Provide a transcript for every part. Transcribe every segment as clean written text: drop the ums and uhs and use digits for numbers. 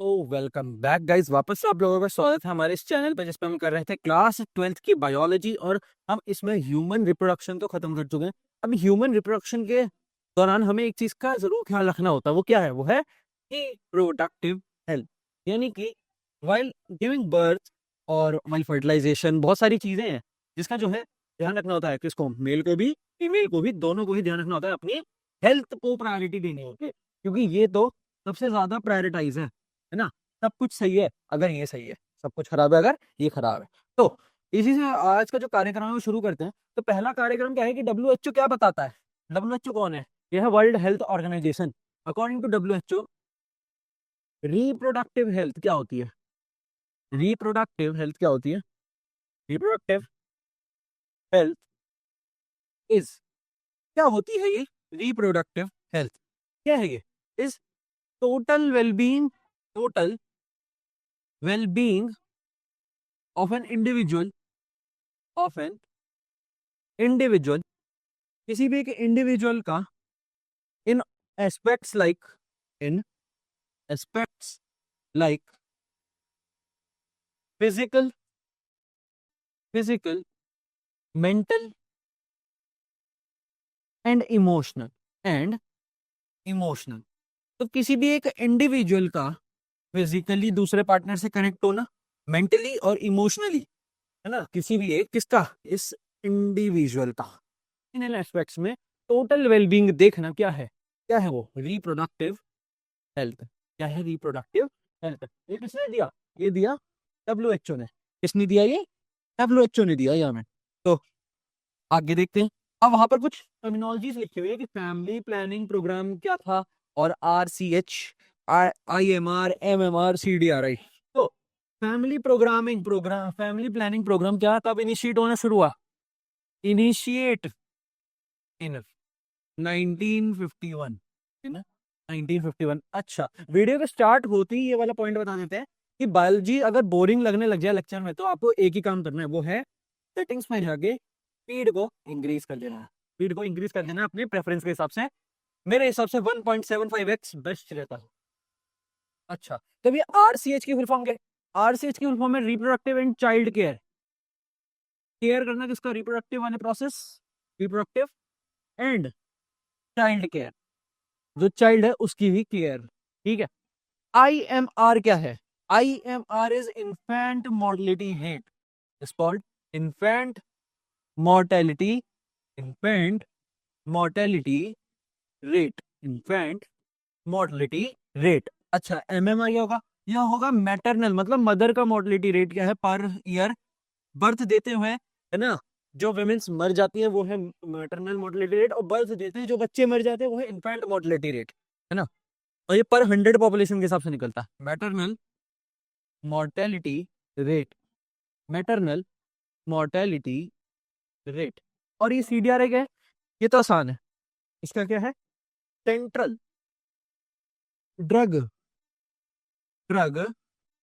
Welcome back guys, वापस से आप लोगों का स्वागत है हमारे इस चैनल पर जिसपे हम कर रहे थे क्लास 12th की बायोलॉजी। और हम इसमें ह्यूमन रिप्रोडक्शन तो खत्म कर चुके हैं। अब ह्यूमन रिप्रोडक्शन के दौरान हमें एक चीज का जरूर ख्याल रखना होता है। वो क्या है? वो है रिप्रोडक्टिव हेल्थ। यानी कि वाइल गिविंग बर्थ और वाइल फर्टिलाइजेशन बहुत सारी चीजें हैं जिसका जो है ध्यान रखना होता है। किसको? मेल को भी फीमेल को भी, दोनों को ही ध्यान रखना होता है। अपनी हेल्थ को प्रायोरिटी देनी होती है क्योंकि ये तो सबसे ज्यादा प्रायोरिटाइज है ना। सब कुछ सही है अगर ये सही है, सब कुछ खराब है अगर ये खराब है। तो इसी से आज का जो कार्यक्रम है वो शुरू करते हैं। तो पहला कार्यक्रम क्या है कि डब्ल्यूएचओ क्या बताता है? डब्ल्यूएचओ कौन है? यह है world health organization. According to WHO reproductive health क्या होती है? रिप्रोडक्टिव हेल्थ क्या होती है? रिप्रोडक्टिव हेल्थ इज, क्या होती है ये रिप्रोडक्टिव हेल्थ? क्या है ये? Is total wellbeing, total wellbeing of an individual, of an individual, किसी भी एक इंडिविजुअल का, in aspects like, in aspects like physical, physical, mental and emotional, and emotional. तो किसी भी एक इंडिविजुअल का फिजिकली दूसरे पार्टनर से कनेक्ट होना, मेंटली और इमोशनली, है ना, किसी भी एक किसका? इस इंडिविजुअल का। इन एस्पेक्ट्स में टोटल वेलबींग देखना क्या है? क्या है वो? Reproductive health. क्या है रिप्रोडक्टिव हेल्थ? ये किसने दिया? ये दिया डब्ल्यूएचओ ने। किसने दिया ये? डब्ल्यूएचओ ने दिया ये हमें। तो आगे देखते हैं। अब वहां पर कुछ टर्मिनोलॉजीज लिखी हुई है कि फैमिली प्लानिंग प्रोग्राम क्या था, और RCH, IMR, MMR, CDRI। तो family programming program, family planning program क्या कब इनिशिएट होना शुरू हुआ? इनिशिएट इन 1951, है ना, 1951। अच्छा, वीडियो के स्टार्ट होते ही ये वाला पॉइंट बता देते हैं कि बायोलॉजी अगर बोरिंग लगने लग जाए लेक्चर में तो आपको एक ही काम करना है, वो है सेटिंग्स में जाके स्पीड को इंक्रीज कर देना है। स्पीड को इंक्रीज कर देना अपने प्रेफरेंस के हिसाब से। मेरे हिसाब से 1.75x बेस्ट रहता है। अच्छा, तब ये RCH की फुल फॉर्म क्या है? RCH की फुल फॉर्म है reproductive and child care. Care करना किसका? रिप्रोडक्टिव वाले process, reproductive and child care, जो चाइल्ड है उसकी भी केयर। ठीक है। IMR क्या है? IMR is infant mortality rate, is called infant mortality, infant mortality rate, infant mortality rate. अच्छा, MMR क्या होगा? यह होगा मैटरनल, मतलब मदर का मोर्टेलिटी रेट क्या है पर ईयर बर्थ देते हुए, है ना। जो वुमेन्स मर जाती हैं वो है मैटरनल मोर्टेलिटी रेट, और बर्थ देते हैं जो बच्चे मर जाते हैं वो है इन्फेंट मोर्टेलिटी रेट, है ना। और ये पर 100 पॉपुलेशन के हिसाब से निकलता है। Maternal mortality rate, maternal mortality rate. और ये CDRI क्या है? ये तो आसान है। इसका क्या है? Central drug, drug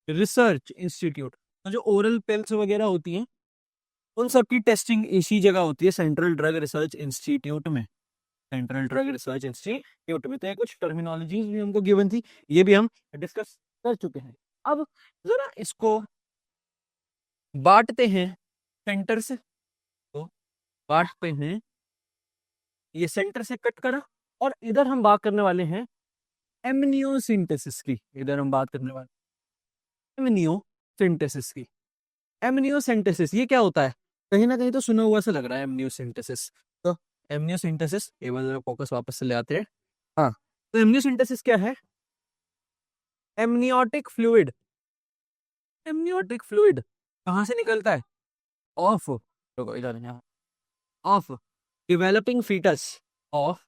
research institute. जो ओरल पिल्स वगैरह होती हैं उन सब की टेस्टिंग इसी जगह होती है, सेंट्रल ड्रग रिसर्च इंस्टीट्यूट में। सेंट्रल ड्रग रिसर्च इंस्टीट्यूट में। तो ये कुछ टर्मिनोलॉजीज भी हमको गिवन थी, ये भी हम डिस्कस कर चुके हैं। अब जरा इसको बांटते हैं सेंटर से, तो बांटते हैं, ये सेंटर से कट करा। और इधर हम बात करने वाले हैं एमनियोसिंथेसिस की। इधर हम बात करने वाले एमनियोसिंथेसिस की। एमनियोसिंथेसिस ये क्या होता है? कहीं ना कहीं तो सुना हुआ सा लग रहा है एमनियोसिंथेसिस। तो एमनियोसिंथेसिस, एक बार फोकस वापस से ले आते हैं। हाँ, तो एमनियोसिंथेसिस क्या है? एमनियोटिक फ्लूइड, एमनियोटिक फ्लूइड कहाँ से निकलता है? ऑफ, रुको इधर यहाँ, of developing foetus, of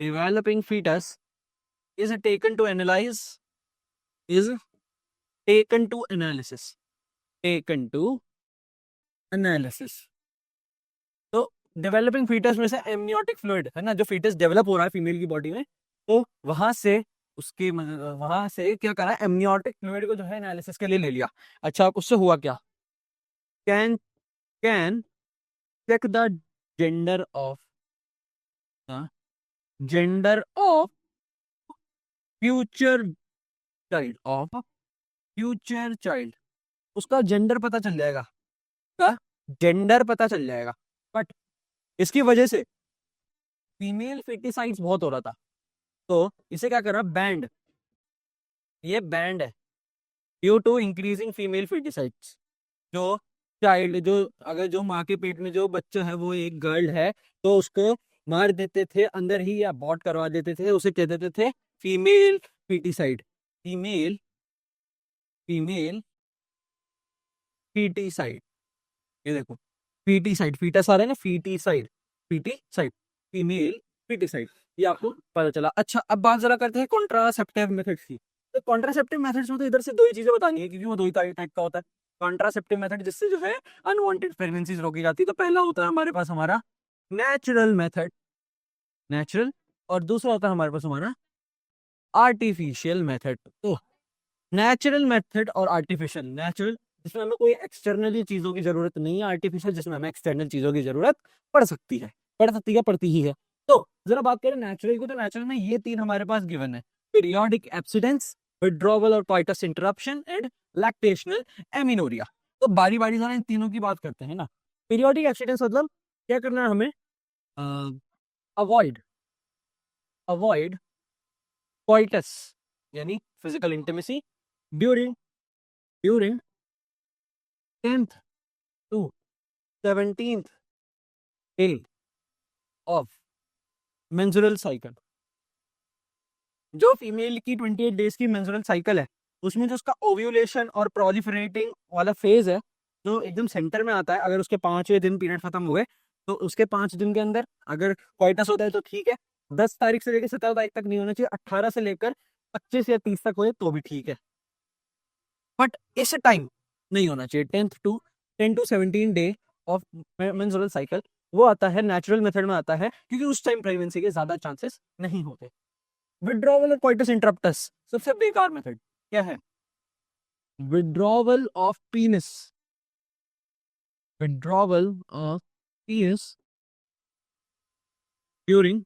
developing foetus is taken to analyze, is taken to analysis, taken to analysis। तो डेवलपिंग फीटस में से एमनियोटिक फ्लूइड, है ना, जो फीटस डेवलप हो रहा है फीमेल की बॉडी में, तो वहां से उसके वहां से क्या करा? एमनियोटिक फ्लूइड को जो है एनालिसिस के लिए ले लिया। अच्छा, उससे हुआ क्या? Can can check the gender of, gender of future child, of future child, उसका जेंडर पता चल जाएगा, उसका जेंडर पता चल जाएगा। बट इसकी वजह से फीमेल फेटिसाइड्स बहुत हो रहा था, तो इसे क्या करा, बैंड, ये बैंड है ड्यू टू इंक्रीजिंग फीमेल फेटिसाइड्स। जो चाइल्ड, जो अगर जो माँ के पेट में जो बच्चा है वो एक गर्ल है, तो उसको मार देते थे अंदर ही, या अबॉर्ट करवा देते थे, उसे कह देते थे female foeticide, female female foeticide. ये देखो, फीटिसाइड, फीटस आ रहा है ना, फीटिसाइड, फीटिसाइड, फीमेल फीटिसाइड, ये आपको पता चला। अच्छा, अब बात जरा करते हैं कॉन्ट्रासेप्टिव मेथड्स की। तो कॉन्ट्रासेप्टिव मेथड्स में तो इधर से दो ही चीजें बतानी है, क्योंकि वो दो ही टाइप का होता है कॉन्ट्रासेप्टिव मेथड, जिससे जो है अनवांटेड प्रेगनेंसीज रोकी जाती है। तो पहला होता है हमारे पास हमारा नेचुरल मेथड, नेचुरल, और दूसरा होता है हमारे पास हमारा आर्टिफिशियल मेथड। तो नेचुरल मेथड और आर्टिफिशियल, नेचुरल जिसमें हमें कोई एक्सटर्नली चीजों की जरूरत नहीं है, आर्टिफिशियल जिसमें हमें एक्सटर्नल चीजों की जरूरत पड़ सकती है, पड़ सकती है, पड़ती ही है। तो जरा बात करें नेचुरल को, तो नेचुरल में ये तीन हमारे पास गिवन है, पीरियोडिक एब्सिडेंस, विड्रॉवल और कॉइटस इंटरप्शन एंड लैक्टेशनल एमिनोरिया। तो बारी बारी से इन तीनों की बात करते हैं ना। पीरियोडिक एब्सिडेंस मतलब क्या करना है हमें, अवॉइड अवॉइड कॉइटस यानी physical intimacy during during 10th to 17th day of menstrual cycle. जो फीमेल की 28 डेज की मेंस्ट्रुअल साइकिल है, उसमें जो उसका ओव्यूलेशन और प्रोलिफरेटिंग वाला फेज है, जो एकदम सेंटर में आता है, अगर उसके 5वें दिन पीरियड खत्म हुए, तो उसके 5 दिन के अंदर अगर क्वाइटस होता है तो ठीक है, 10 तारीख से लेकर 17 तारीख तक नहीं होना चाहिए, 18 से लेकर 25 या 30 तक हो तो भी ठीक है, बट इस टाइम नहीं होना चाहिए। 10 to 17 day of menstrual cycle वो आता है नेचुरल मेथड में आता है, क्योंकि उस टाइम प्रेगनेंसी के ज्यादा चांसेस नहीं होते। विड्रॉवल और कॉइटस इंटरप्टस, सबसे बेकार मेथड क्या है, withdrawal of penis, withdrawal of penis during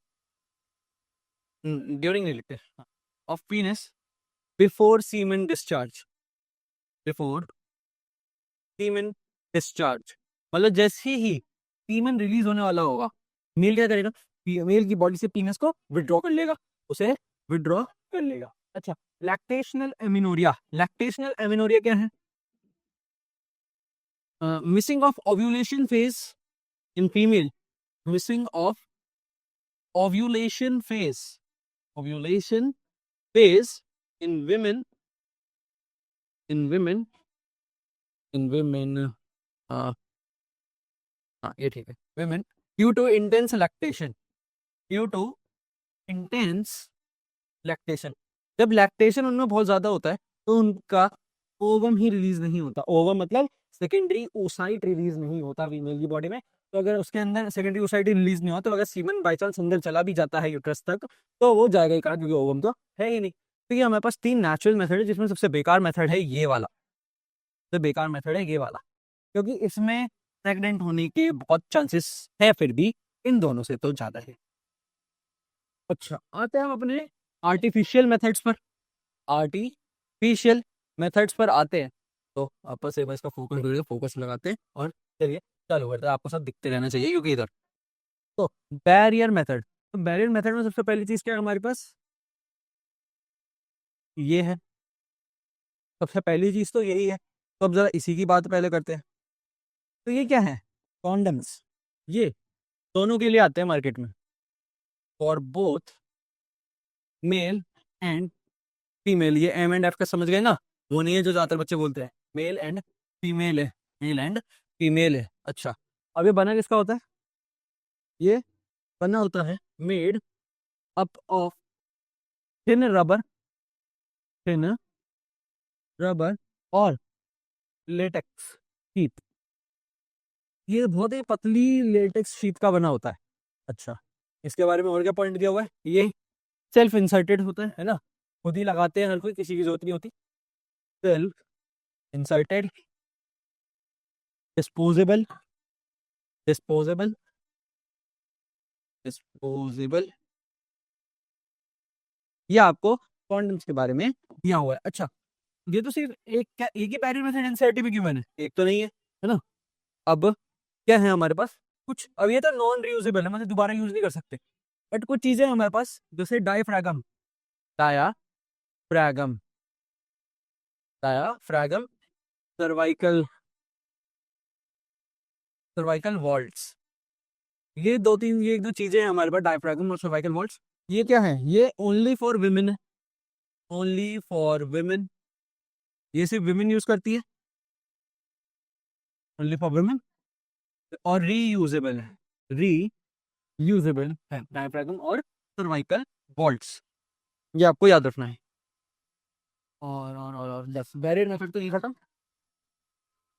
during of penis before semen discharge, before semen discharge, मतलब जैसे ही सीमेन रिलीज होने वाला होगा, मेल क्या करेगा, फीमेल की बॉडी से पीनस को विड्रॉ कर लेगा, उसे विड्रॉ कर लेगा। अच्छा, लैक्टेशनल एमिनोरिया, लैक्टेशनल एमिनोरिया क्या है, missing of ovulation phase in female, missing of ovulation phase, ovulation phase in women, in women, in women, हाँ ये ठीक है, women due to intense lactation, due to intense lactation. जब lactation उनमें बहुत ज्यादा होता है, तो उनका ओवम ही रिलीज नहीं होता, ओवम मतलब सेकेंडरी ओसाइट रिलीज नहीं होता फीमेल की बॉडी में। तो अगर उसके अंदर सेकेंडरी ओसाइट रिलीज नहीं होता, तो अगर सीमन बाई चांस अंदर चला भी जाता है यूट्रस तक, तो वो जाएगा ही कहाँ, क्योंकि ओवम तो है ही नहीं। तो ये हमारे पास 3 नेचुरल मेथड है, जिसमें सबसे बेकार मेथड है ये वाला, सबसे बेकार मेथड है ये वाला, क्योंकि इसमें प्रेग्नेंट होने के बहुत चांसेस है, फिर भी इन दोनों से तो ज्यादा है। अच्छा, आते हैं हम अपने आर्टिफिशियल मेथड्स पर, आर्टिफिशियल मेथड्स पर आते हैं। तो आपस से इसका फोकस लगाते हैं और चलिए चालू करते हैं, आपको सब दिखते रहना चाहिए क्योंकि इधर। तो बैरियर मेथड, तो बैरियर मेथड में सबसे पहली चीज क्या है हमारे पास, ये है, सबसे पहली चीज तो यही है। तो अब जरा इसी की बात पहले करते हैं। तो ये क्या है, कॉन्डम्स, ये दोनों के लिए आते हैं मार्केट में, for both male and female. ये एम एंड एफ का समझ गए ना, वो नहीं है जो ज्यादातर बच्चे बोलते हैं, मेल एंड फीमेल है, मेल एंड फीमेल है। अच्छा, अब ये बना किसका होता है, ये बना होता है made up of thin rubber, thin rubber और लेटेक्स शीट, ये बहुत ही पतली लेटेक्स शीट का बना होता है। अच्छा, इसके बारे में और क्या पॉइंट दिया हुआ है, ये सेल्फ इंसर्टेड होता है ना, खुद ही लगाते हैं हर कोई, किसी की जरूरत नहीं होती, self inserted, disposable, disposable, disposable, ये आपको कॉन्डम्स के बारे में दिया हुआ है। अच्छा, ये तो सिर्फ एक ही पैरिस मेथड एनसीईआरटी में गिवन है, एक तो नहीं है ना। अब क्या है हमारे पास कुछ, अब ये तो नॉन रियूजेबल है, मतलब दोबारा यूज नहीं कर सकते, बट कुछ चीजें हमारे पास जैसे डायफ्रागम, डायाफ्रागम, डायाफ्रागम, सर्वाइकल, सर्वाइकल वॉल्ट्स, ये दो तीन, ये एक दो चीजें हैं हमारे पास, डायफ्रागम और सर्वाइकल वॉल्ट्स। ये क्या है, ये ओनली फॉर विमेन है, ओनली फॉर विमेन, ये सिर्फ विमेन यूज करती है, ओनली फॉर विमेन, और रीयूजेबल है, रीयूजेबल है डायफ्रागम और सर्वाइकल वॉल्ट्स, ये आपको याद रखना है। और बस बैरियर मेथड तो ये खत्म।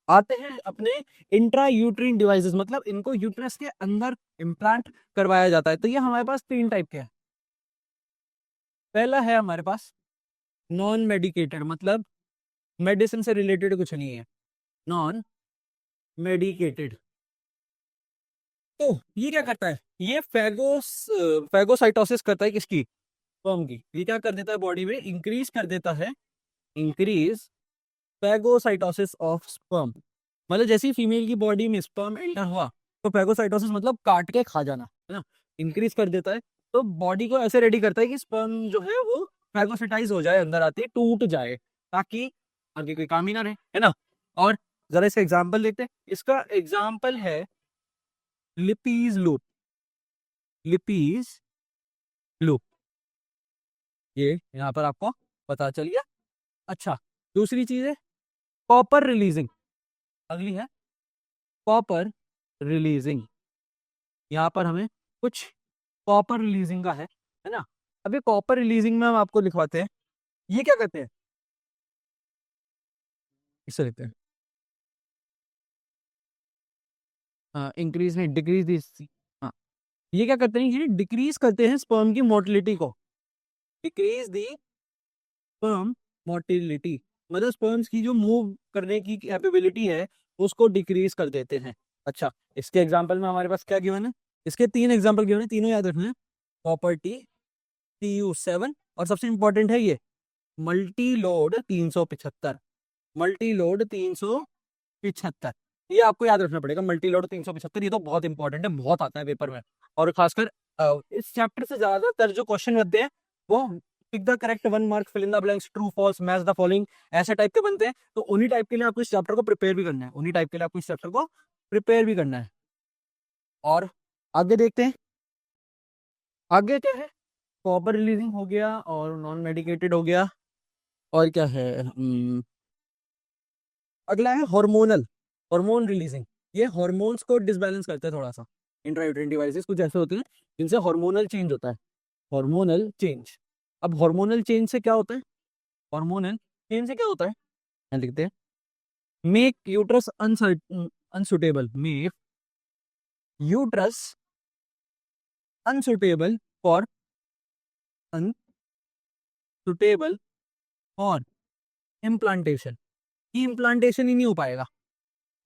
आते हैं अपने इंट्रा यूट्रीन डिवाइसेस, मतलब इनको यूट्रस के अंदर इम्प्लांट करवाया जाता है। तो ये हमारे पास तीन टाइप के हैं। पहला है हमारे पास नॉन मेडिकेटेड, मतलब मेडिसिन से रिलेटेड कुछ नहीं है, नॉन मेडिकेटेड। तो ये क्या करता है, ये फैगोसाइटोसिस करता है किसकी, स्पर्म की। ये क्या कर देता है बॉडी में, इंक्रीज कर देता है, इंक्रीज फैगोसाइटोसिस ऑफ स्पर्म, मतलब जैसे ही फीमेल की बॉडी में स्पर्म एंटर हुआ, तो फैगोसाइटोसिस मतलब काट के खा जाना, है ना, इंक्रीज कर देता है। तो बॉडी को ऐसे रेडी करता है कि स्पर्म जो है वो फैगोसाइटाइज हो जाए, अंदर आते ही टूट जाए, ताकि आगे कोई काम ही ना रहे, है ना। और जरा इसका एग्जाम्पल देखते हैं, इसका एग्जाम्पल है लिपीज लूप, लिपीज लूप, ये यहाँ पर आपको पता चल गया। अच्छा, दूसरी चीज है कॉपर रिलीजिंग, अगली है कॉपर रिलीजिंग। यहाँ पर हमें कुछ कॉपर रिलीजिंग का है ना। अब ये कॉपर रिलीजिंग में हम आपको लिखवाते हैं, ये क्या करते हैं, इससे लिखते हैं, हाँ इंक्रीज नहीं, डिक्रीज दिस, हाँ, ये क्या करते हैं, ये डिक्रीज करते हैं स्पर्म की मोटिलिटी को, डिक्रीज दी स्पर्म मोटिलिटी, मतलब स्पर्म्स की जो मूव करने की कैपेबिलिटी है उसको डिक्रीज कर देते हैं। अच्छा, इसके एग्जांपल में हमारे पास क्या गिवन है, इसके तीन एग्जांपल गिवन है, तीनों याद रखना है, प्रॉपर्टी TU7, और सबसे इंपॉर्टेंट है ये मल्टी लोड 375, मल्टी लोड 375, ये आपको याद रखना पड़ेगा, मल्टी लोड 375, ये तो बहुत इंपॉर्टेंट है, बहुत आता है पेपर में। और खासकर इस चैप्टर से ज्यादातर जो क्वेश्चन बनते हैं वो pick the correct one mark, fill in the blanks, true false, match the following, ऐसे टाइप के बनते हैं। तो उन्हीं टाइप के लिए आपको इस चैप्टर को प्रिपेयर भी करना है, उन्हीं टाइप के लिए आपको इस चैप्टर को प्रिपेयर भी करना है। और आगे देखते हैं, आगे क्या है, कॉपर रिलीजिंग हो गया और नॉन मेडिकेटेड हो गया, और क्या है, अगला है हार्मोनल, हार्मोन रिलीजिंग। ये हार्मोन्स को डिसबैलेंस करता है थोड़ा सा, इंट्रायूटेरिन डिवाइसेस कुछ ऐसे होते हैं जिनसे हार्मोनल चेंज होता है, हार्मोनल चेंज। अब हार्मोनल चेंज से क्या होता है, हार्मोनल चेंज से क्या होता है, यहाँ लिखते हैं, make uterus unsuitable, make uterus unsuitable for, unsuitable for implantation, की इम्प्लांटेशन ही नहीं हो पाएगा,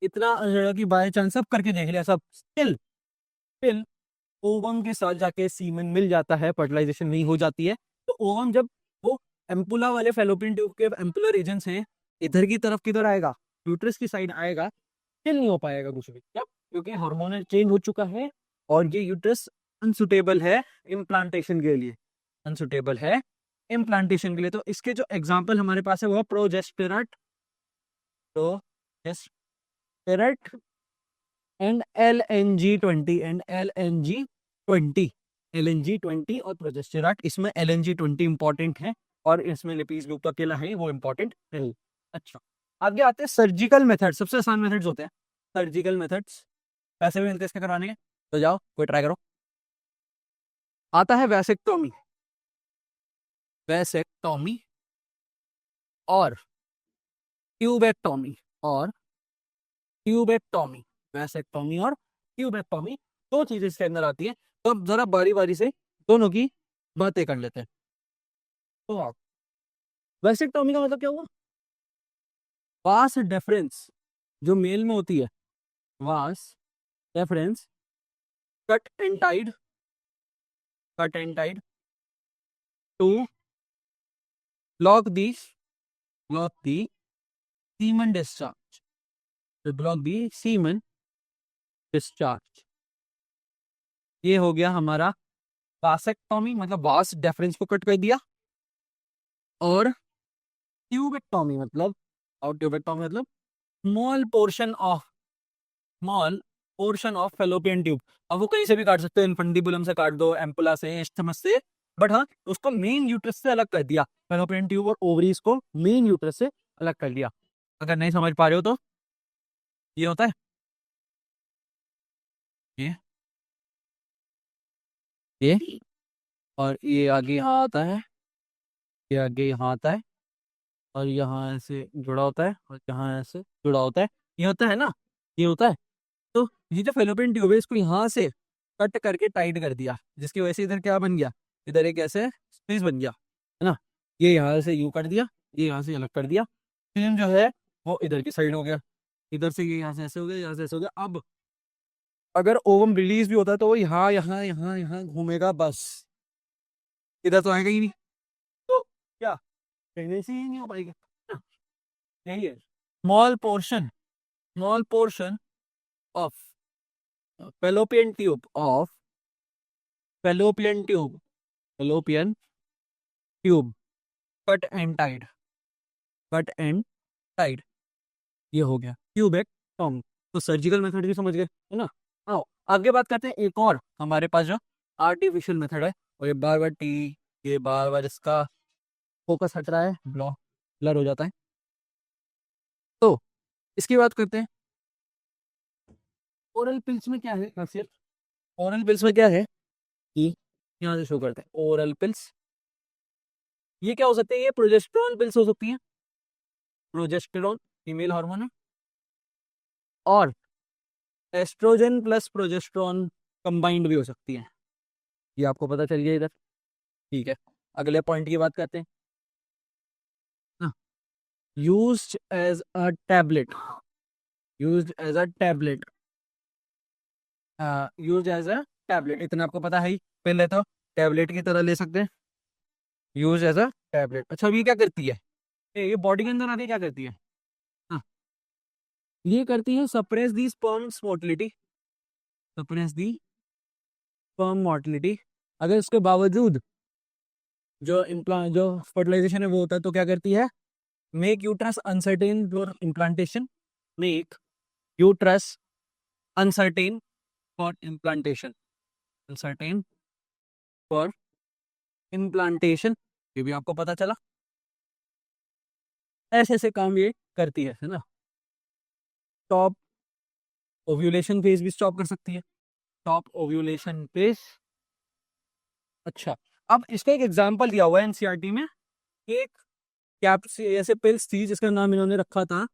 इतना कि बाय चांस सब करके देख लिया सब, स्टिल स्टिल ओवम के साथ जाके सीमेन मिल जाता है, फर्टिलाइजेशन नहीं हो जाती है। तो ओवम जब वो एम्पुला वाले फेलोपियन ट्यूब के एम्पुलर एजेंट्स हैं, इधर की तरफ किधर आएगा, यूट्रस की साइड आएगा, स्टिल नहीं हो पाएगा कुछ भी, क्या, क्योंकि हार्मोनल चेंज हो चुका है और ये यूट्रस अनसुटेबल है इम्प्लांटेशन के लिए, अनसुटेबल है इम्प्लांटेशन के लिए। तो इसके जो एग्जाम्पल हमारे पास है वो प्रोजेस्टेरट, प्रोजेस्टेरट and LNG20, and LNG20, LNG20 और प्रोजेस्टेरॉन, इसमें LNG20 इंपॉर्टेंट है और इसमें लिपीज लूप तो अकेला है वो इंपॉर्टेंट नहीं। अच्छा, आगे आते हैं सर्जिकल मेथड, सबसे आसान मेथड्स होते हैं सर्जिकल मेथड्स, पैसे भी मिलते हैं इसके कराने के, तो जाओ कोई ट्राई करो। आता है वैसेक्टोमी, वैसेक्टोमी और ट्यूबेक्टोमी, और ट्यूबेक्टोमी, वैसेक्टोमी और ट्यूबेक्टोमी, दो चीजें इसके अंदर आती है। तो अब जरा बारी बारी से दोनों की बातें कर लेते हैं। तो आप वैसेक्टोमी का मतलब क्या हुआ, वास डेफरेंस जो मेल में होती है, vas deferens, cut and tied, cut and tied to block the semen discharge, to block the semen discharge। ये हो गया हमारा वासेक्टोमी, मतलब वास डेफरेंस को कट कर दिया। और ट्यूबेक्टोमी मतलब, और ट्यूबेक्टोमी मतलब small portion of fallopian tube. अब वो कहीं से भी काट सकते हो, इनफंडिबुलम से काट दो, एम्पुला से, इस्थमस से, बट हाँ उसको मेन यूट्रस से अलग कर दिया। फेलोपियन ट्यूब और ओवरीज को मेन यूट्रस से अलग कर दिया। अगर नहीं समझ पा रहे हो तो ये होता है, ये ये और ये आगे यहाँ आता है, ये आगे यहाँ आता है, और यहाँ ऐसे जुड़ा होता है, और यहाँ ऐसे जुड़ा होता है। ये होता है ना, ये होता है। तो ये जो फेलोपियन ट्यूब है इसको यहाँ से कट करके टाइट कर दिया, जिसकी वजह से इधर क्या बन गया, इधर एक ऐसे स्पेस बन गया, है ना। ये यहाँ से यूं कर दिया, ये यहाँ से अलग कर दिया, फिर जो है वो इधर की साइड हो गया, इधर से ये यहाँ से ऐसे हो गया, यहाँ से ऐसे हो गया। अब अगर ओवम रिलीज भी होता है तो वो यहाँ यहाँ यहाँ यहाँ घूमेगा बस, इधर तो आएगा ही नहीं। तो क्या कहने से ही नहीं हो पाएगा ना? यही है, small portion of fallopian tube of fallopian tube cut and tied ये हो गया ट्यूबेक्टोमी। तो सर्जिकल मेथड भी समझ गए, है ना। आओ आगे बात करते हैं एक और हमारे पास जो आर्टिफिशियल मेथड है, और ये बार बार ये बार बार इसका फोकस हट रहा है, ब्लर हो जाता है। तो इसकी बात करते हैं। ओरल पिल्स में क्या है खासियत, ओरल पिल्स में क्या है कि यहाँ से शो करते हैं ओरल पिल्स। ये क्या हो सकते हैं, ये प्रोजेस्टेरॉन पिल्स हो सकती हैं, प्रोजेस्टेरॉन फीमेल हार्मोन है, और एस्ट्रोजन प्लस प्रोजेस्टेरॉन कंबाइंड भी हो सकती है। ये आपको पता चल गया इधर, ठीक है। अगले पॉइंट की बात करते हैं ना, used as a tablet, used as a tablet, used as a tablet, इतना आपको पता है ही। पहले तो टैबलेट की तरह ले सकते हैं, यूज एज अ टैबलेट। अच्छा अब ये क्या करती है, ये बॉडी के अंदर आके क्या करती है, हाँ ये करती है सप्रेस दी स्पर्म्स मोटिलिटी, सप्रेस दी स्पर्म मोटिलिटी। अगर इसके बावजूद जो फर्टिलाइजेशन है वो होता है तो क्या करती है, make uterus uncertain for implantation, make uterus uncertain for implantation, uncertain for implantation. ये भी आपको पता चला, ऐसे ऐसे काम ये करती है ना। टॉप ओव्यूलेशन फेज भी स्टॉप कर सकती है, टॉप ओव्यूलेशन फेज। अच्छा अब इसका एक एग्जांपल दिया हुआ है एनसीईआरटी में, एक कैप्स ऐसे पिल्स थी जिसका नाम इन्होंने रखा था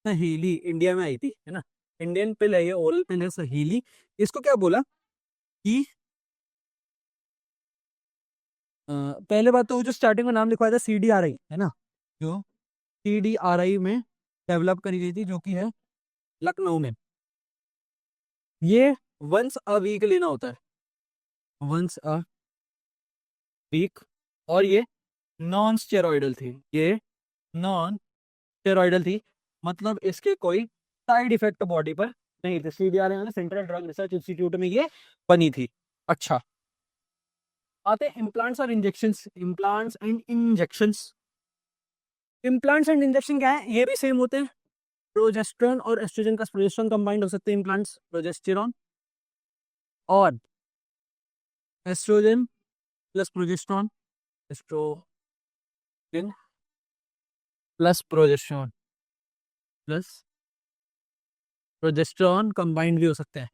सहेली, इंडिया में आई थी, है ना। इंडियन पिल है ये, ओरल पिल है सहेली। इसको क्या बोला कि पहले बात तो जो स्टार्टिंग में नाम लिखवाया था CDRI, है ना, जो CDRI में डेवलप करी गई थी, जो कि है लखनऊ में। ये वंस अ वीक लेना होता है, वंस अ वीक। और ये नॉन स्टेरॉइडल थी, ये नॉन स्टेरॉइडल थी, मतलब इसके कोई साइड इफेक्ट बॉडी पर नहीं थे। CDRI में सेंट्रल ड्रग रिसर्च इंस्टीट्यूट में ये बनी थी। अच्छा आते हैं इम्प्लांट्स और injections, implants and injections. Implants and injection क्या है, ये भी सेम होते हैं, प्रोजेस्टेरॉन और एस्ट्रोजन का प्रोजेस्टेरॉन कंबाइंड हो सकते हैं इम्प्लांट्स, प्रोजेस्टेरॉन और oestrogen plus progesterone, oestrogen plus progesterone plus progesterone combined भी हो सकते हैं,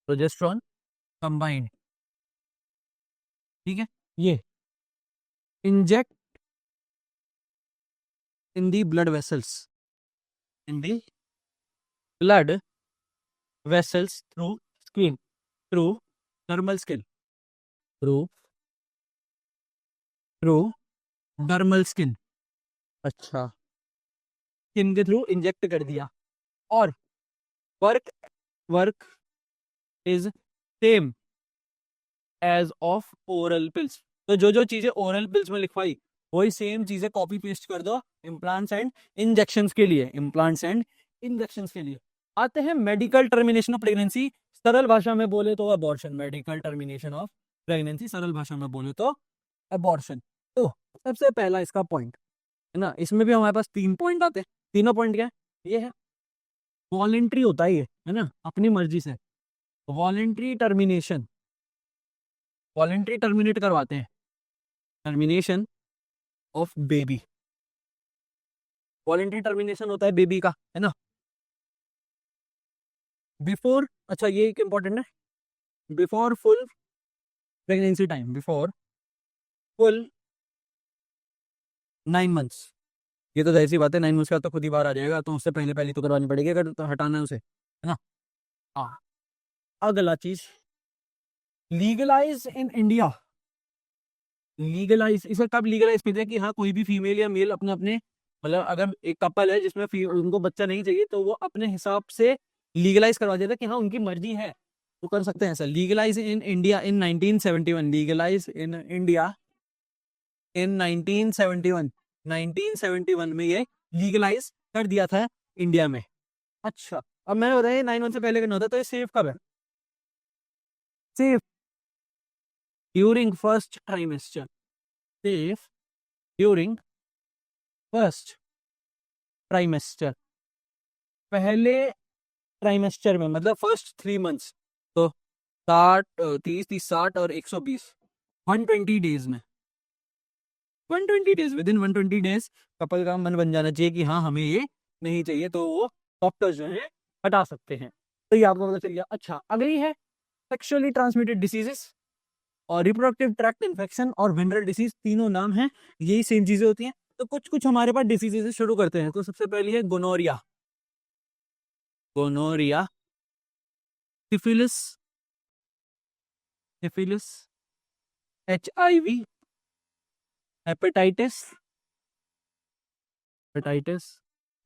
प्रोजेस्टेरॉन कंबाइंड, ठीक है। ये inject in the blood vessels, in the blood vessels through skin, through normal skin, through through normal skin. अच्छा skin के थ्रू इंजेक्ट कर दिया, और work work is same as of oral pills. तो जो जो चीजें ओरल पिल्स में लिखवाई वही सेम चीजें कॉपी पेस्ट कर दो इम्प्लांट्स एंड इंजेक्शंस के लिए, इम्प्लांट्स एंड इंजेक्शंस के लिए। आते हैं मेडिकल टर्मिनेशन ऑफ प्रेगनेंसी, सरल भाषा में बोले तो abortion. Medical termination of pregnancy सरल भाषा में बोले तो अबॉर्शन। तो सबसे पहला इसका पॉइंट है ना, इसमें भी हमारे पास 3 पॉइंट आते हैं। तीनों पॉइंट क्या है? ये है वॉलेंट्री होता है ये, है ना, अपनी मर्जी से वॉलेंट्री टर्मिनेशन, वॉलेंट्री टर्मिनेट करवाते हैं, termination of baby, voluntary termination होता है बेबी का, है ना, बिफोर, अच्छा ये एक इंपॉर्टेंट है, before full pregnancy time, before full 9 months. ये तो जाहिर सी बात है, 9 मंथ्स का तो खुद ही बाहर आ जाएगा, तो उससे पहले पहले तो करवानी पड़ेगी अगर तो हटाना है उसे, है ना। हाँ, अगला चीज लीगलाइज इन इंडिया, लीगलाइज इसे कब लीगलाइज कहते हैं कि हाँ कोई भी फीमेल या मेल अपने अपने, मतलब अगर एक कपल है जिसमें उनको बच्चा नहीं चाहिए तो वो अपने हिसाब से लीगलाइज करवा देता है कि हाँ उनकी मर्जी है तो कर सकते हैं ऐसा। Legalise in India in 1971, legalise in India in 1971, 1971 में ये लीगलाइज कर दिया था इंडिया में। अच्छा, अब मैंने बताया 9 मंथ से पहले करना होता, तो ये सेफ कब है? Safe during first trimester, safe during first trimester, पहले ट्राइमेस्टर में, मतलब फर्स्ट 3 मंथ्स। तो 60, 30, 60 और 120, 120 डेज में, 120 days, with in 120 days couple का मन बन जाना चाहिए कि हाँ हमें ये नहीं चाहिए, तो वो डॉक्टर्स जो है हटा सकते हैं। तो ये आपको पता चल गया। अच्छा, अगली है सेक्सुअली ट्रांसमिटेड डिसीजेस और रिप्रोडक्टिव ट्रैक्ट इन्फेक्शन और वेनरल डिसीज, तीनों नाम हैं, यही सेम चीजें होती हैं। तो कुछ कुछ हमारे पास डिसीजेज से शुरू करते हैं। तो सबसे पहली है gonorrhoea, gonorrhoea, syphilis, syphilis, HIV, hepatitis, hepatitis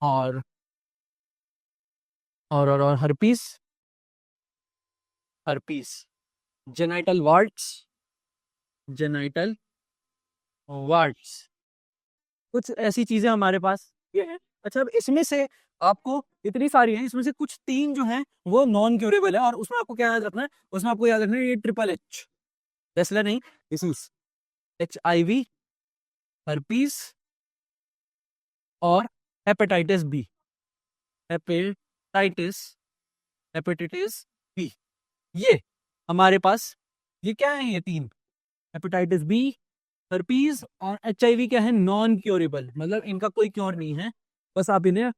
और herpes, herpes, genital warts, genital warts, कुछ ऐसी चीजें हमारे पास ये है। अच्छा, अब इसमें से आपको इतनी सारी हैं, इसमें से कुछ 3 जो हैं वो नॉन क्यूरेबल है, और उसमें आपको क्या याद रखना है? उसमें आपको याद रखना है ये H, टेस्ला नहीं, डिसीज, HIV, हर्पीस और hepatitis B, hepatitis, hepatitis B, ये हमारे पास, ये क्या है? ये 3, हेपेटाइटिस बी, हर्पीज और HIV क्या है? नॉन क्योरेबल, मतलब इनका कोई क्योर नहीं है, बस आप इन्हें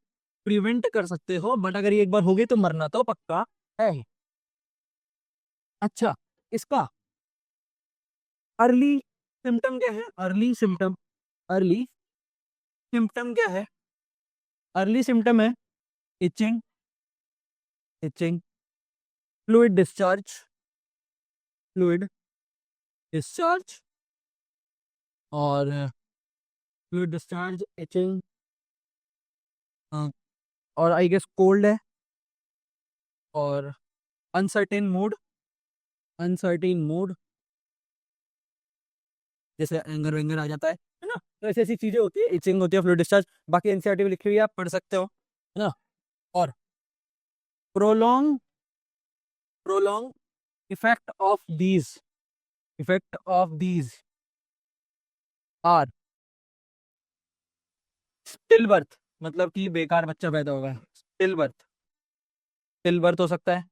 प्रिवेंट कर सकते हो, बट अगर ये एक बार हो गई तो मरना तो पक्का है ही। अच्छा, इसका अर्ली सिम्टम क्या है? अर्ली सिम्टम, अर्ली सिम्टम क्या है? अर्ली सिम्टम है itching, itching, fluid discharge, fluid discharge और फ्लूइड डिस्चार्ज, इचिंग, और आई गेस कोल्ड है, और अनसर्टेन मूड, अनसर्टेन मूड, जैसे एंगर वेंगर आ जाता है ना, तो ऐसी ऐसी चीजें होती है, इचिंग होती है, फ्लूइड डिस्चार्ज, बाकी एनसीईआरटी में लिखी हुई है, आप पढ़ सकते हो, है ना। और prolong, prolong effect of these, effect of these are still birth, मतलब कि बेकार बच्चा पैदा होगा, स्टिल बर्थ, स्टिल बर्थ हो सकता है,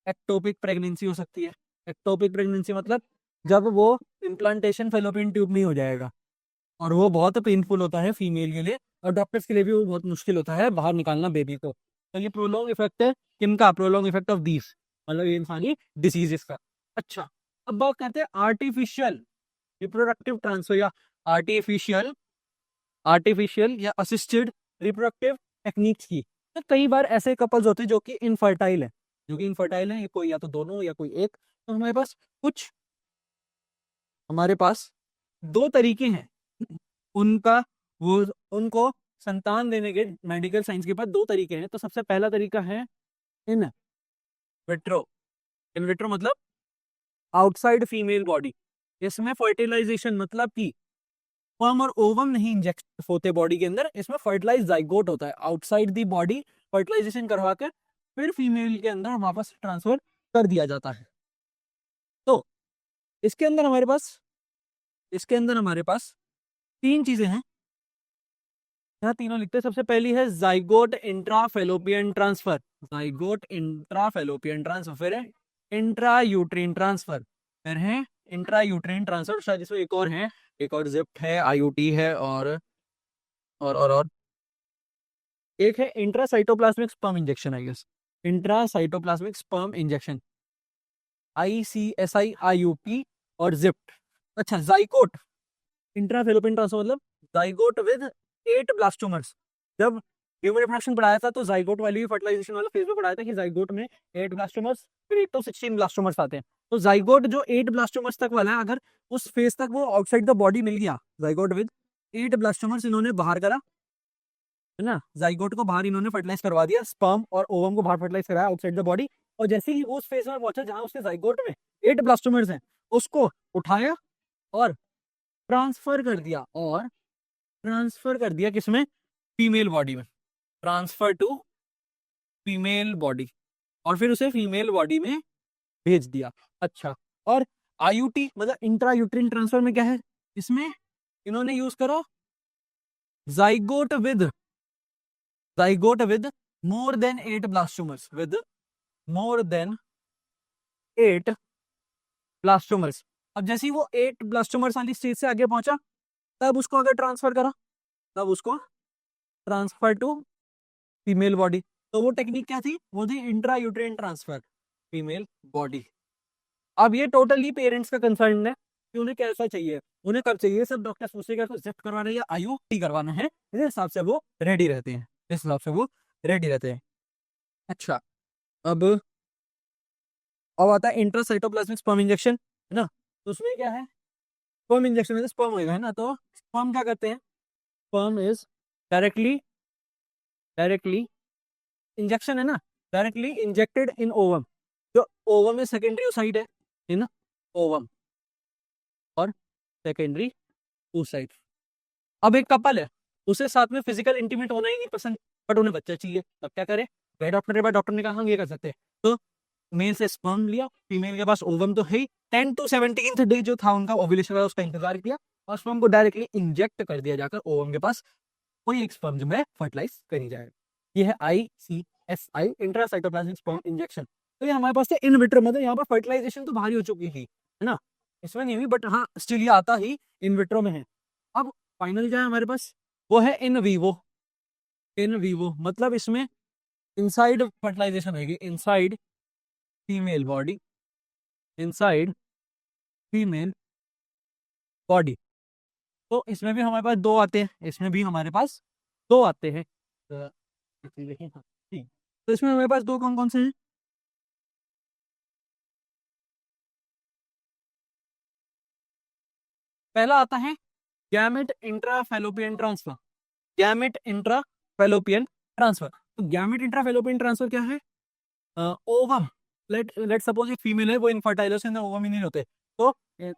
एक्टोपिक प्रेगनेंसी हो सकती है। एक्टोपिक प्रेगनेंसी मतलब जब वो इम्प्लांटेशन फेलोपियन ट्यूब में हो जाएगा, और वो बहुत पेनफुल होता है फीमेल के लिए, और डॉक्टर्स के लिए भी वो बहुत मुश्किल होता है बाहर निकालना बेबी को। तो ये प्रोलॉन्ग इफेक्ट है किनका? प्रोलॉन्ग इफेक्ट ऑफ दीस, मतलब ये इंसानी डिसीजेस का। अच्छा, अब बात करते हैं आर्टिफिशियल रिप्रोडक्टिव ट्रांसफर या आर्टिफिशियल, आर्टिफिशियल या असिस्टेड रिप्रोडक्टिव टेक्निक्स की। तो कई बार ऐसे कपल्स होते हैं जो कि इनफर्टाइल है, जो कि इनफर्टाइल है, ये कोई या तो दोनों या कोई एक। तो हमारे पास कुछ, हमारे पास 2 तरीके हैं उनका, वो उनको संतान देने के, मेडिकल साइंस के पास 2 तरीके हैं। तो सबसे पहला तरीका है इन विट्रो, इन विट्रो मतलब आउटसाइड फीमेल बॉडी, इसमें फर्टिलाइजेशन, मतलब कि स्पर्म और ओवम नहीं इंजेक्ट होते बॉडी के अंदर, इसमें फर्टिलाइज जाइगोट होता है, आउटसाइड दी बॉडी फर्टिलाइजेशन करवा कर फिर फीमेल के अंदर वापस ट्रांसफर कर दिया जाता है। तो इसके अंदर हमारे पास तीन चीजें हैं, यहाँ तीनों लिखते हैं। सबसे पहली है zygote intrafallopian transfer, zygote intrafallopian transfer, फिर है इंट्रा यूट्रीन ट्रांसफर, फिर है इंट्रा यूट्रीन ट्रांसफर, शायद इसमें एक और है, एक और जिप्ट है, आईयूटी है, और एक है intracytoplasmic sperm injection, I guess intracytoplasmic sperm injection, ICSI IUP और जिप्ट। अच्छा, जाइगोट इंट्राफेलोपियन ट्रांसफर मतलब जाइगोट विद 8 ब्लास्टोमर्स। जब ह्यूमन रिप्रोडक्शन पढ़ाया था तो जाइगोट वाली फर्टिलाइजेशन वाला फेज में पढ़ाया था कि जाइगोट में 8 ब्लास्टोमर्स, फिर 8 तो 16 ब्लास्टोमर्स आते हैं। तो जाइगोट जो 8 ब्लास्टोमर्स तक वाला है, अगर उस फेज तक वो आउटसाइड द बॉडी मिल गया, जाइगोट विद 8 ब्लास्टोमर्स इन्होंने बाहर करा, है ना, जाइगोट को बाहर इन्होंने फर्टिलाइज करवा दिया, स्पर्म और ओवम को बाहर फर्टिलाइज कराया आउटसाइड द बॉडी, और जैसे ही वो उस फेज में पहुंचा जहां उसके जाइगोट में 8 ब्लास्टोमर्स हैं, उसको उठाया और ट्रांसफर कर दिया किसमें, फीमेल बॉडी में, ट्रांसफर टू फीमेल बॉडी, और फिर उसे फीमेल बॉडी में भेज दिया। अच्छा, और IUT मतलब इंट्रा यूट्रिन ट्रांसफर में क्या है, इसमें इन्होंने यूज करो zygote with more than 8 blastomeres, with more than 8 blastomeres. अब जैसे ही वो 8 ब्लास्टोमर्स वाली स्टेज से आगे पहुंचा, तब उसको अगर ट्रांसफर करा, तब उसको ट्रांसफर टू फीमेल बॉडी। तो वो टेक्निक क्या थी, वो थी intra uterine transfer female body. अब ये टोटली पेरेंट्स का कंसर्न है कि उन्हें कैसा चाहिए, उन्हें कब चाहिए, सब डॉक्टर पूछेगा को जिप्ट करवाना है या IUT करवाना है, इस हिसाब से वो रेडी रहते हैं, अच्छा, अब आता है इंट्रासाइटोप्लाज्मिक स्पर्म इंजेक्शन, है ना। तो उसमें क्या है, स्पर्म इंजेक्शन में स्पर्म होगा, है ना, तो स्पर्म क्या करते हैं, स्पर्म इज डायरेक्टली इंजेक्शन, है ना, डायरेक्टली इंजेक्टेड इन ओवम, जो ओवम में सेकेंडरी साइड है ना, ओवम और सेकेंडरी साइड। अब एक कपल है, उसे साथ में फिजिकल इंटीमेट होना ही नहीं पसंद, बट उन्हें बच्चा चाहिए, तब क्या करे, गए डॉक्टर के पास, डॉक्टर ने कहा हम ये कर सकते हैं, तो मेल से स्पर्म लिया, फीमेल के पास ओवम तो है ही, 10 to 17th डे जो था उनका ओव्यूलेशन का, उसका इंतजार किया, और स्पर्म को डायरेक्टली इंजेक्ट कर दिया जाकर ओवम के पास, कोई एक स्पर्म जो है फर्टिलाइज करी जाएगा। ये है ICSI इंट्रासाइटोप्लाज्मिक स्पर्म इंजेक्शन। तो ये हमारे पास इन विट्रो, मतलब यहाँ पर फर्टिलाइजेशन तो भारी हो चुकी थी, है ना, इसमें नहीं हुई, बट हाँ स्टिल ये आता ही इन विट्रो में है। अब फाइनल क्या है हमारे पास, वो है इन वीवो मतलब इसमें इनसाइड फर्टिलाइजेशन होगी, inside female body, inside female body. तो इसमें भी हमारे पास दो आते हैं, देखिए, हाँ ठीक। तो इसमें हमारे पास दो कौन कौन से हैं, पहला आता है gamete intrafallopian transfer, gamete intrafallopian transfer. तो गैमेट इंट्राफेलोपियन ट्रांसफर क्या है, ओवम, लेट सपोज एक फीमेल है, वो इनफर्टाइल है, उसके अंदर ओवम ही नहीं होते, तो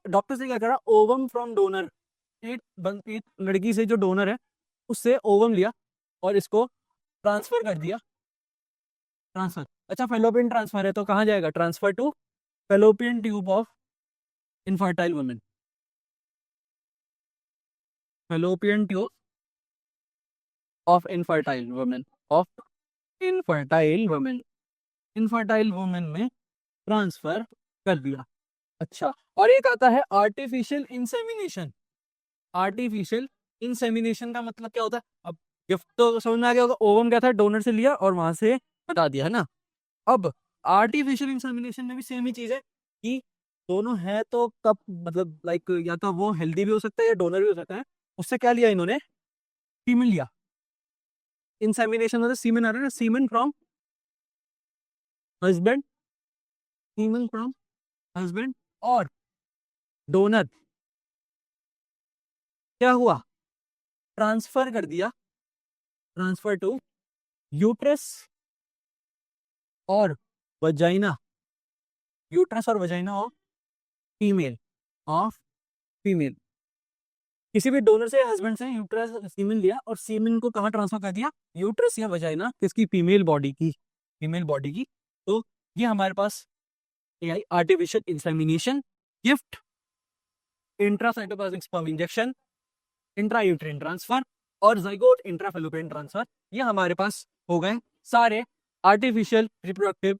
डॉक्टर से क्या करा, ओवम फ्रॉम डोनर, एक लड़की से जो डोनर है उससे ओवम लिया और इसको ट्रांसफर कर दिया, ट्रांसफर। अच्छा, फेलोपियन ट्रांसफर है तो कहाँ जाएगा, transfer to fallopian tube of infertile women, fallopian tube of infertile women, infertile women में ट्रांसफर कर दिया। अच्छा, और एक आता है आर्टिफिशियल इंसेमिनेशन, आर्टिफिशियल इंसेमिनेशन का मतलब क्या होता है, अब गिफ्ट तो समझ में आ गया होगा, ओवम क्या था, डोनर से लिया और वहां से हटा दिया, है ना। अब आर्टिफिशियल इंसेमिनेशन में भी सेम ही चीज है कि दोनों है तो कब, मतलब लाइक या तो वो हेल्दी भी हो सकता है या डोनर भी हो सकता है, उससे क्या लिया इन्होंने, फीमेल लिया। इंसेमिनेशन मतलब सीमेन आ रहा है ना, semen from husband, semen from husband और डोनर, क्या हुआ, ट्रांसफर कर दिया, ट्रांसफर टू यूट्रस और वजाइना, यूट्रस और vagina of female, of female. किसी भी डोनर से हस्बैंड से यूट्रस सीमेन लिया और सीमेन को कहाँ ट्रांसफर कर दिया, यूट्रस या वजाइना, किसकी, फीमेल बॉडी की, फीमेल बॉडी की। तो ये हमारे पास AI artificial insemination, gift, intracytoplasmic sperm injection, intrauterine transfer और जाइगोट इंट्राफेलोपियन ट्रांसफर, ये हमारे पास हो गए सारे आर्टिफिशियल रिप्रोडक्टिव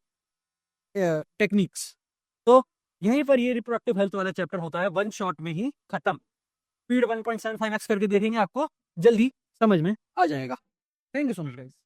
टेक्निक्स। तो यहीं पर ये रिप्रोडक्टिव हेल्थ वाला चैप्टर होता है वन शॉट में ही खत्म। स्पीड 1.75x करके देखेंगे, आपको जल्दी समझ में आ जाएगा। Thank you so much guys.